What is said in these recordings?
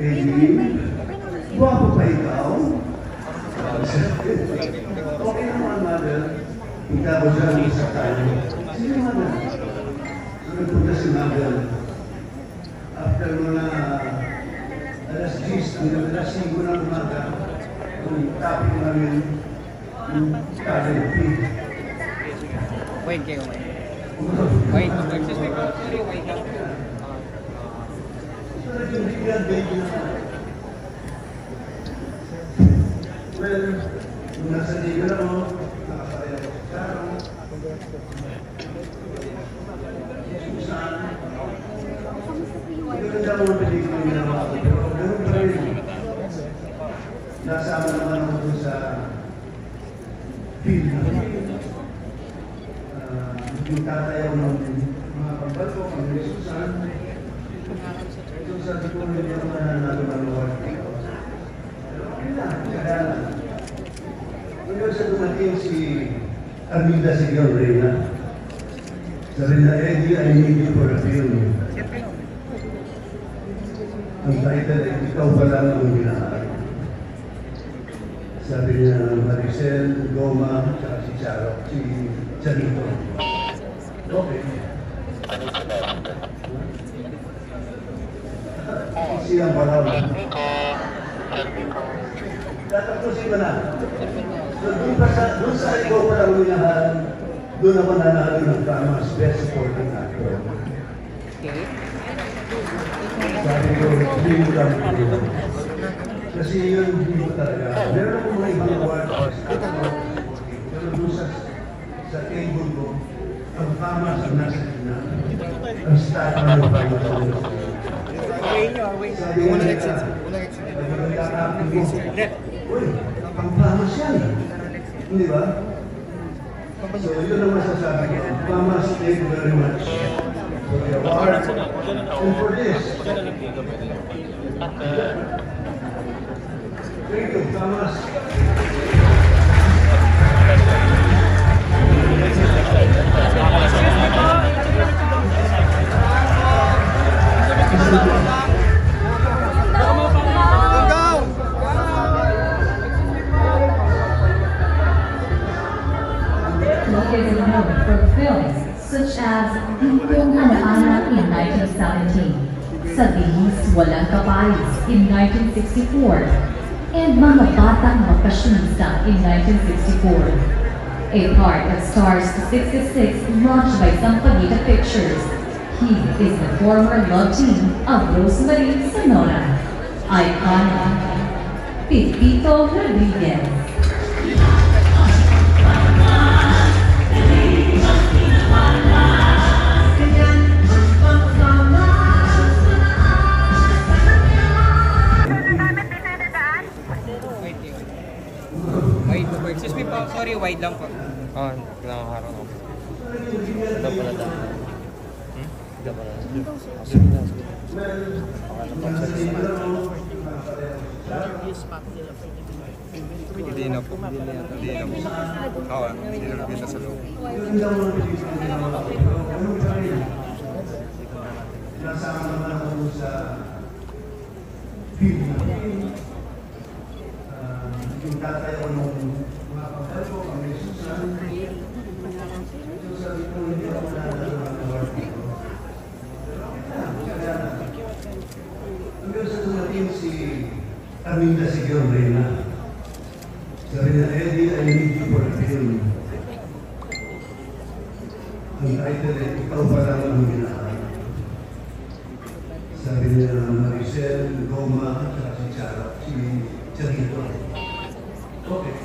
Guwapo pa ikaw? Okay naman, mother. Ikaw ko dyan sa tayo. Sige, mother. So, nagpunta si mother. After mga alas 10 hanggang alas 5 ng umaga, yung topic namin, yung talent fee. Wait kayo, wait. Excuse me, sorry, wait lang. So, naging bigyan, baby na. Well, nung nasa liga na ako, nakasaya ako sa karo. Susan. Hindi ko nang mga pelikula yung ginawa ko, pero ganun pa rin. Nasama naman ako doon sa film. Yung tatayaw ng mga kampal ko, ang Susan. Susan, ko hindi ako nananalo ng award. Hanggang sa dumating si Armida Sigaw Reyna. Sabi na, Eddie, I need you for a film. Ang title ay Ikaw pa lang ang minahal. Sabi niya, Maricel, Goma, at si Charo, si Charito. Okay. Siyang palaw. Tatapusin ko na. So, doon sa ikaw pa lang minahal, doon ako nanalo ng Tama's Best Supporting Actor. Sabi ko, hindi mo lang ito. Kasi yun, hindi mo talaga. Meron akong mga ibang award or pero doon sa table ko, ang Tama's ang nasa gitna. Ang start na ng Tama's ang nasa gitna. Sabi nga nila, uy, ang Tama's yan. Hindi ba? So, yun ang masasabi ko. Tama's, thank you very much for the award and for this. Thank you, Tama's. He is known for films such as Dipong Ana-Ana in 1917, Sa Bihis Walang Kapayis in 1964, and Mga Batang Makasyonista in 1964. A part of Stars 66 launched by Sampaguita Pictures, he is the former love team of Rosemary Sonora. Iconic, Pepito Rodriguez. Excuse me po, sorry, wide lang po. Oo, nakakaharap ako. Ito pala dahil. Ito pala. Sige na, sige. Hindi na po. Hindi na po. Oo, hindi na po sa loob. Nasama naman ako sa film. Yung tatayo ng mga kapal ko, kami Susan. So sabi ko, hindi ako nanalo ng award dito. Hanggang sa dumating si Armida Sigaw Reyna. Sabi na, Eddie, I need you for a film. Ang title ay Ikaw pa lang ang minahal. Sabi niya, Maricel, Goma, at si Charo, si Charito. Okay.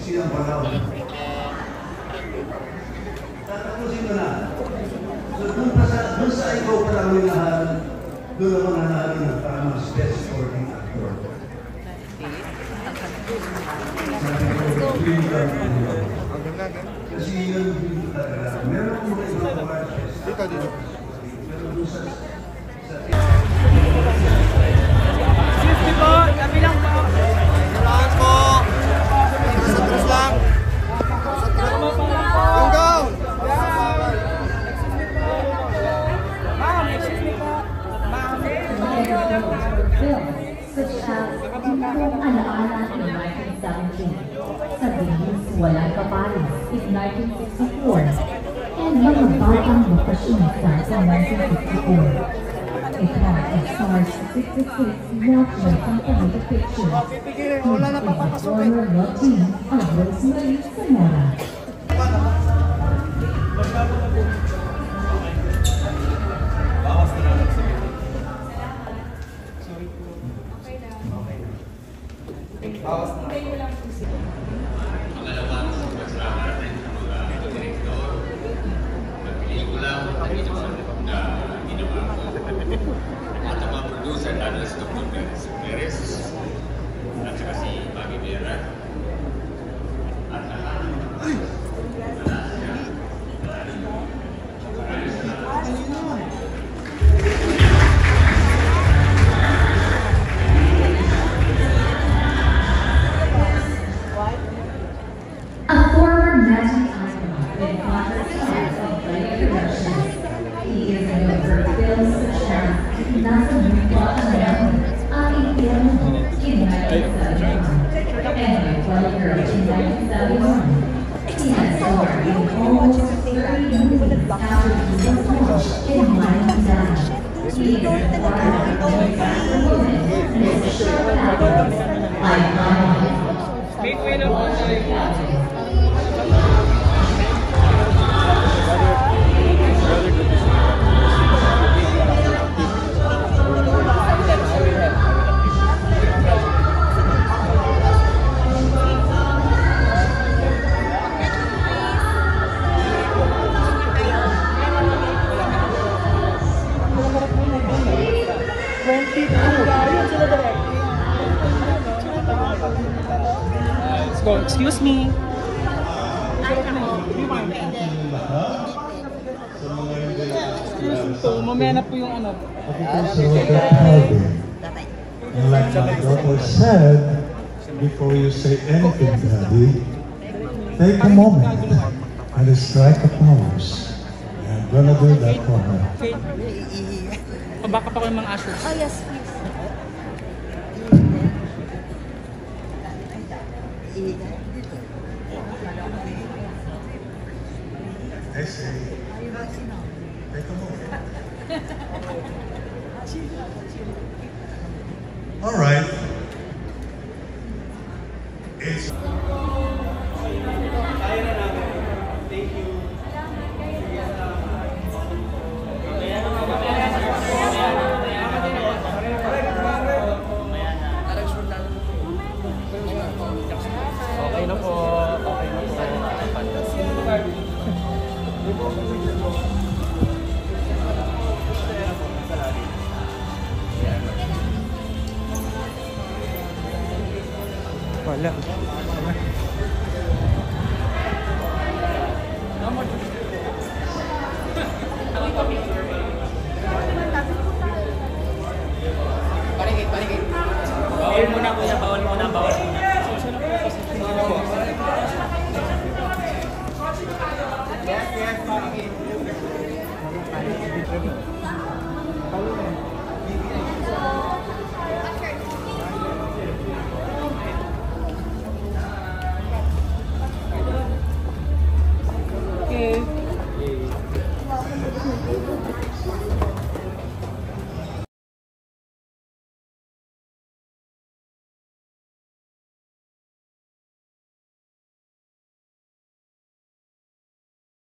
Siyang palaw. Tatapusin ko na. So, doon sa ikaw pa lang minahal, doon ako nanalo ng Tama's Best Supporting Actor. Sabi ko, hindi ka kasi yun, hindi talaga. Meron akong mga ibang award. Dito. Pero doon sa Excuse me po, kami lang po. Salamat po! Sa lang! Go! Hipong Alaala in 1917, sa Bihis Walang Kaparis in 1964, and Mga Batang Makasyonista in 1964. A part of SARS 666 National Company Pictures. Wala na papapasukin. Former love team of Rosemary Zamora. At ang mga producer, lalo na si Dr. Perez, at saka si Maggie Vera, at A former magic icon and concert star of Blake Productions, he is known for films such as Nasa Mukha Ang Aking Piano in 1971 and My Funny Girl in 1971. He has starred in almost 30 movies after he was launched in 1999. He is the father of the fast woman, Miss Shirley Adams, iconic. Let's go. Excuse me. Mamaya na po yung ano. And like my daughter said, before you say anything, Daddy, take a moment and strike a pose. I'm gonna do that for her. Okay. Pabaka pa ko yung mga ushers. Oh, yes, please. I say, take a moment. All right. It's Okay na po. Okay na po. Wala. Paligid. Bawal muna kuya, bawal muna. Yes,